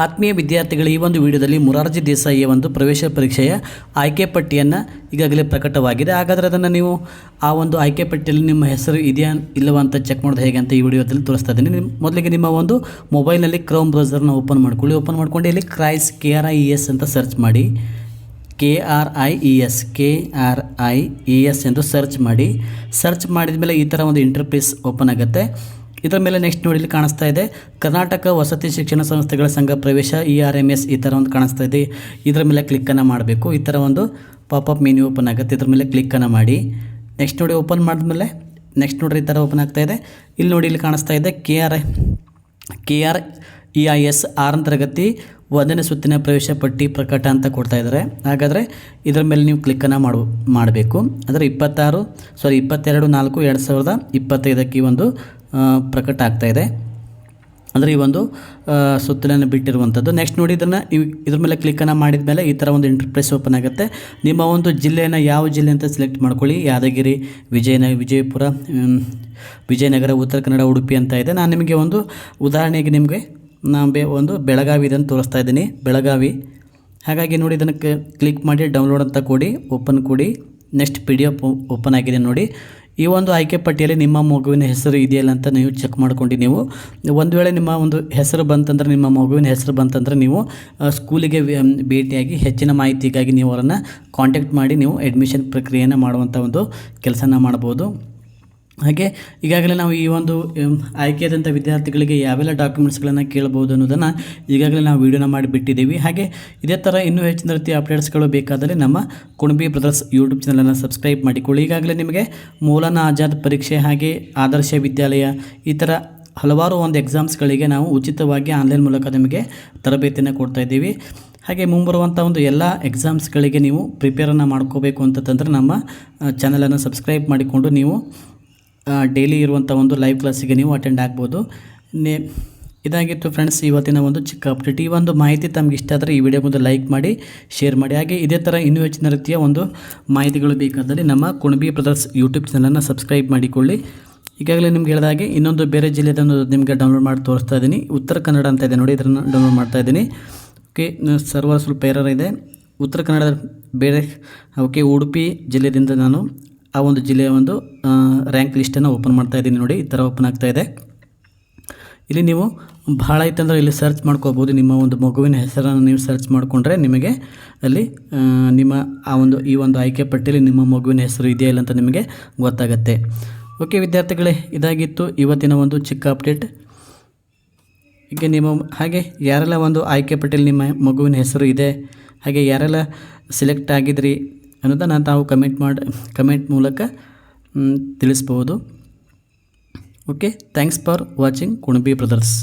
ಆತ್ಮೀಯ ವಿದ್ಯಾರ್ಥಿಗಳು, ಈ ಒಂದು ವಿಡಿಯೋದಲ್ಲಿ ಮೊರಾರ್ಜಿ ದೇಸಾಯಿಯ ಒಂದು ಪ್ರವೇಶ ಪರೀಕ್ಷೆಯ ಆಯ್ಕೆ ಪಟ್ಟಿಯನ್ನು ಈಗಾಗಲೇ ಪ್ರಕಟವಾಗಿದೆ. ಹಾಗಾದರೆ ಅದನ್ನು ನೀವು ಆ ಒಂದು ಆಯ್ಕೆ ಪಟ್ಟಿಯಲ್ಲಿ ನಿಮ್ಮ ಹೆಸರು ಇದೆಯಾ ಇಲ್ಲವಾ ಅಂತ ಚೆಕ್ ಮಾಡೋದು ಹೇಗೆ ಅಂತ ಈ ವಿಡಿಯೋದಲ್ಲಿ ತೋರಿಸ್ತಾ ಇದ್ದೀನಿ. ಮೊದಲಿಗೆ ನಿಮ್ಮ ಒಂದು ಮೊಬೈಲ್ನಲ್ಲಿ ಕ್ರೋಮ್ ಬ್ರೌಸರ್ನ ಓಪನ್ ಮಾಡ್ಕೊಂಡು ಇಲ್ಲಿ ಕ್ರೈಸ್ KRIES ಅಂತ ಸರ್ಚ್ ಮಾಡಿ. KRIES ಎಂದು ಸರ್ಚ್ ಮಾಡಿ. ಸರ್ಚ್ ಮಾಡಿದ ಮೇಲೆ ಈ ಥರ ಒಂದು ಇಂಟರ್ಫೇಸ್ ಓಪನ್ ಆಗುತ್ತೆ. ಇದರ ಮೇಲೆ ನೆಕ್ಸ್ಟ್ ನೋಡಿ, ಇಲ್ಲಿ ಕಾಣಿಸ್ತಾ ಇದೆ ಕರ್ನಾಟಕ ವಸತಿ ಶಿಕ್ಷಣ ಸಂಸ್ಥೆಗಳ ಸಂಘ ಪ್ರವೇಶ ERMS ಈ ಥರ ಒಂದು ಕಾಣಿಸ್ತಾ ಇದೆ. ಇದರ ಮೇಲೆ ಕ್ಲಿಕ್ಕನ್ನು ಮಾಡಬೇಕು. ಈ ಥರ ಒಂದು ಪಾಪಪ್ ಮೆನ್ಯೂ ಓಪನ್ ಆಗುತ್ತೆ. ಇದರ ಮೇಲೆ ಕ್ಲಿಕ್ಕನ್ನು ಮಾಡಿ. ನೆಕ್ಸ್ಟ್ ನೋಡಿ, ಓಪನ್ ಮಾಡಿದ್ಮೇಲೆ ನೆಕ್ಸ್ಟ್ ನೋಡ್ರಿ ಈ ಥರ ಓಪನ್ ಆಗ್ತಾ ಇದೆ. ಇಲ್ಲಿ ನೋಡಿ, ಇಲ್ಲಿ ಕಾಣಿಸ್ತಾ ಇದೆ KREIS 6ನೇ ತರಗತಿ 1ನೇ ಸುತ್ತಿನ ಪ್ರವೇಶ ಪಟ್ಟಿ ಪ್ರಕಟ ಅಂತ ಕೊಡ್ತಾ ಇದ್ದಾರೆ. ಹಾಗಾದರೆ ಇದರ ಮೇಲೆ ನೀವು ಕ್ಲಿಕ್ಕನ್ನು ಮಾಡಬೇಕು. ಅಂದರೆ 22/4/2025 ಈ ಒಂದು ಪ್ರಕಟ ಆಗ್ತಾಯಿದೆ. ಅಂದರೆ ಈ ಒಂದು ಸುತ್ತಲನ್ನು ಬಿಟ್ಟಿರುವಂಥದ್ದು. ನೆಕ್ಸ್ಟ್ ನೋಡಿ, ಇದನ್ನು ಇದ್ರ ಮೇಲೆ ಕ್ಲಿಕ್ಕನ್ನು ಮಾಡಿದ ಮೇಲೆ ಈ ಥರ ಒಂದು ಇಂಟರ್ಫೇಸ್ ಓಪನ್ ಆಗುತ್ತೆ. ನಿಮ್ಮ ಒಂದು ಜಿಲ್ಲೆಯನ್ನು ಯಾವ ಜಿಲ್ಲೆ ಅಂತ ಸೆಲೆಕ್ಟ್ ಮಾಡ್ಕೊಳ್ಳಿ. ಯಾದಗಿರಿ, ವಿಜಯಪುರ, ವಿಜಯನಗರ, ಉತ್ತರ ಕನ್ನಡ, ಉಡುಪಿ ಅಂತ ಇದೆ. ನಾನು ನಿಮಗೆ ಒಂದು ಉದಾಹರಣೆಗೆ ನಿಮಗೆ ಒಂದು ಬೆಳಗಾವಿ ಇದನ್ನು ತೋರಿಸ್ತಾ ಇದ್ದೀನಿ, ಬೆಳಗಾವಿ. ಹಾಗಾಗಿ ನೋಡಿ, ಇದನ್ನು ಕ್ಲಿಕ್ ಮಾಡಿ ಡೌನ್ಲೋಡ್ ಅಂತ ಕೊಡಿ, ಓಪನ್ ಕೊಡಿ. ನೆಕ್ಸ್ಟ್ PDF ಓಪನ್ ಆಗಿದೆ ನೋಡಿ. ಈ ಒಂದು ಆಯ್ಕೆ ಪಟ್ಟಿಯಲ್ಲಿ ನಿಮ್ಮ ಮಗುವಿನ ಹೆಸರು ಇದೆಯಲ್ಲ ಅಂತ ನೀವು ಚೆಕ್ ಮಾಡ್ಕೊಂಡು, ನೀವು ಒಂದು ವೇಳೆ ನಿಮ್ಮ ಒಂದು ಹೆಸರು ಬಂತಂದರೆ, ನಿಮ್ಮ ಮಗುವಿನ ಹೆಸರು ಬಂತಂದರೆ ನೀವು ಸ್ಕೂಲಿಗೆ ಭೇಟಿಯಾಗಿ ಹೆಚ್ಚಿನ ಮಾಹಿತಿಗಾಗಿ ನೀವು ಅವರನ್ನು ಕಾಂಟ್ಯಾಕ್ಟ್ ಮಾಡಿ ನೀವು ಅಡ್ಮಿಷನ್ ಪ್ರಕ್ರಿಯೆಯನ್ನು ಮಾಡುವಂಥ ಒಂದು ಕೆಲಸನ ಮಾಡ್ಬೋದು. ಹಾಗೆ ಈಗಾಗಲೇ ನಾವು ಈ ಒಂದು ಆಯ್ಕೆಯಾದಂಥ ವಿದ್ಯಾರ್ಥಿಗಳಿಗೆ ಯಾವೆಲ್ಲ ಡಾಕ್ಯುಮೆಂಟ್ಸ್ಗಳನ್ನು ಕೇಳಬಹುದು ಅನ್ನೋದನ್ನು ಈಗಾಗಲೇ ನಾವು ವೀಡಿಯೋನ ಮಾಡಿಬಿಟ್ಟಿದ್ದೀವಿ. ಹಾಗೆ ಇದೇ ಥರ ಇನ್ನೂ ಹೆಚ್ಚಿನ ರೀತಿಯ ಅಪ್ಡೇಟ್ಸ್ಗಳು ಬೇಕಾದರೆ ನಮ್ಮ ಕುಣಬಿ ಬ್ರದರ್ಸ್ ಯೂಟ್ಯೂಬ್ ಚಾನಲನ್ನು ಸಬ್ಸ್ಕ್ರೈಬ್ ಮಾಡಿಕೊಳ್ಳಿ. ಈಗಾಗಲೇ ನಿಮಗೆ ಮೌಲಾನಾ ಆಜಾದ್ ಪರೀಕ್ಷೆ, ಹಾಗೆ ಆದರ್ಶ ವಿದ್ಯಾಲಯ, ಈ ಥರ ಹಲವಾರು ಒಂದು ಎಕ್ಸಾಮ್ಸ್ಗಳಿಗೆ ನಾವು ಉಚಿತವಾಗಿ ಆನ್ಲೈನ್ ಮೂಲಕ ನಿಮಗೆ ತರಬೇತಿಯನ್ನು ಕೊಡ್ತಾಯಿದ್ದೀವಿ. ಹಾಗೆ ಮುಂಬರುವಂಥ ಒಂದು ಎಲ್ಲ ಎಕ್ಸಾಮ್ಸ್ಗಳಿಗೆ ನೀವು ಪ್ರಿಪೇರನ್ನು ಮಾಡ್ಕೋಬೇಕು ಅಂತಂದರೆ ನಮ್ಮ ಚಾನಲನ್ನು ಸಬ್ಸ್ಕ್ರೈಬ್ ಮಾಡಿಕೊಂಡು ನೀವು ಡೈಲಿ ಇರುವಂಥ ಒಂದು ಲೈವ್ ಕ್ಲಾಸಿಗೆ ನೀವು ಅಟೆಂಡ್ ಆಗ್ಬೋದು. ಇದಾಗಿತ್ತು ಫ್ರೆಂಡ್ಸ್ ಇವತ್ತಿನ ಒಂದು ಚಿಕ್ಕ ಅಪ್ಡೇಟ್. ಈ ಒಂದು ಮಾಹಿತಿ ತಮಗೆ ಇಷ್ಟ ಆದರೆ ಈ ವಿಡಿಯೋ ಮುಂದೆ ಲೈಕ್ ಮಾಡಿ, ಶೇರ್ ಮಾಡಿ. ಹಾಗೆ ಇದೇ ಥರ ಇನ್ನೂ ಹೆಚ್ಚಿನ ರೀತಿಯ ಒಂದು ಮಾಹಿತಿಗಳು ಬೇಕಾದಲ್ಲಿ ನಮ್ಮ ಕುಣಬಿ ಬ್ರದರ್ಸ್ ಯೂಟ್ಯೂಬ್ ಚಾನಲನ್ನು ಸಬ್ಸ್ಕ್ರೈಬ್ ಮಾಡಿಕೊಳ್ಳಿ. ಈಗಾಗಲೇ ನಿಮ್ಗೆ ಹೇಳಿದ ಹಾಗೆ ಇನ್ನೊಂದು ಬೇರೆ ಜಿಲ್ಲೆದನ್ನು ನಿಮಗೆ ಡೌನ್ಲೋಡ್ ಮಾಡಿ ತೋರಿಸ್ತಾ ಇದ್ದೀನಿ. ಉತ್ತರ ಕನ್ನಡ ಅಂತ ಇದೆ ನೋಡಿ, ಇದನ್ನು ಡೌನ್ಲೋಡ್ ಮಾಡ್ತಾ ಇದ್ದೀನಿ. ಓಕೆ, ಸರ್ವರ್ ಸ್ವಲ್ಪ ಎರರ್ ಇದೆ. ಉತ್ತರ ಕನ್ನಡದ ಬೇರೆ ಓಕೆ, ಉಡುಪಿ ಜಿಲ್ಲೆಯಿಂದ ನಾನು ಆ ಒಂದು ಜಿಲ್ಲೆಯ ಒಂದು ರ್ಯಾಂಕ್ ಲಿಸ್ಟನ್ನು ಓಪನ್ ಮಾಡ್ತಾ ಇದ್ದೀನಿ ನೋಡಿ. ಈ ಥರ ಓಪನ್ ಆಗ್ತಾ ಇದೆ. ಇಲ್ಲಿ ನೀವು ಭಾಳ ಐತಂದರೆ ಇಲ್ಲಿ ಸರ್ಚ್ ಮಾಡ್ಕೋಬೋದು. ನಿಮ್ಮ ಒಂದು ಮಗುವಿನ ಹೆಸರನ್ನು ನೀವು ಸರ್ಚ್ ಮಾಡಿಕೊಂಡ್ರೆ ನಿಮಗೆ ಅಲ್ಲಿ ನಿಮ್ಮ ಈ ಒಂದು ಆಯ್ಕೆ ಪಟ್ಟಿಯಲ್ಲಿ ನಿಮ್ಮ ಮಗುವಿನ ಹೆಸರು ಇದೆಯಾ ಇಲ್ಲ ಅಂತ ನಿಮಗೆ ಗೊತ್ತಾಗುತ್ತೆ. ಓಕೆ ವಿದ್ಯಾರ್ಥಿಗಳೇ, ಇದಾಗಿತ್ತು ಇವತ್ತಿನ ಒಂದು ಚಿಕ್ಕ ಅಪ್ಡೇಟ್. ಹೀಗೆ ಹಾಗೆ ಯಾರೆಲ್ಲ ಒಂದು ಆಯ್ಕೆ ಪಟ್ಟಿಯಲ್ಲಿ ನಿಮ್ಮ ಮಗುವಿನ ಹೆಸರು ಇದೆ, ಹಾಗೆ ಯಾರೆಲ್ಲ ಸೆಲೆಕ್ಟ್ ಆಗಿದ್ರಿ ಅನ್ನೋದನ್ನು ತಾವು ಕಮೆಂಟ್ ಮೂಲಕ ತಿಳಿಸ್ಬೋದು. Okay, thanks for watching Kunabi brothers.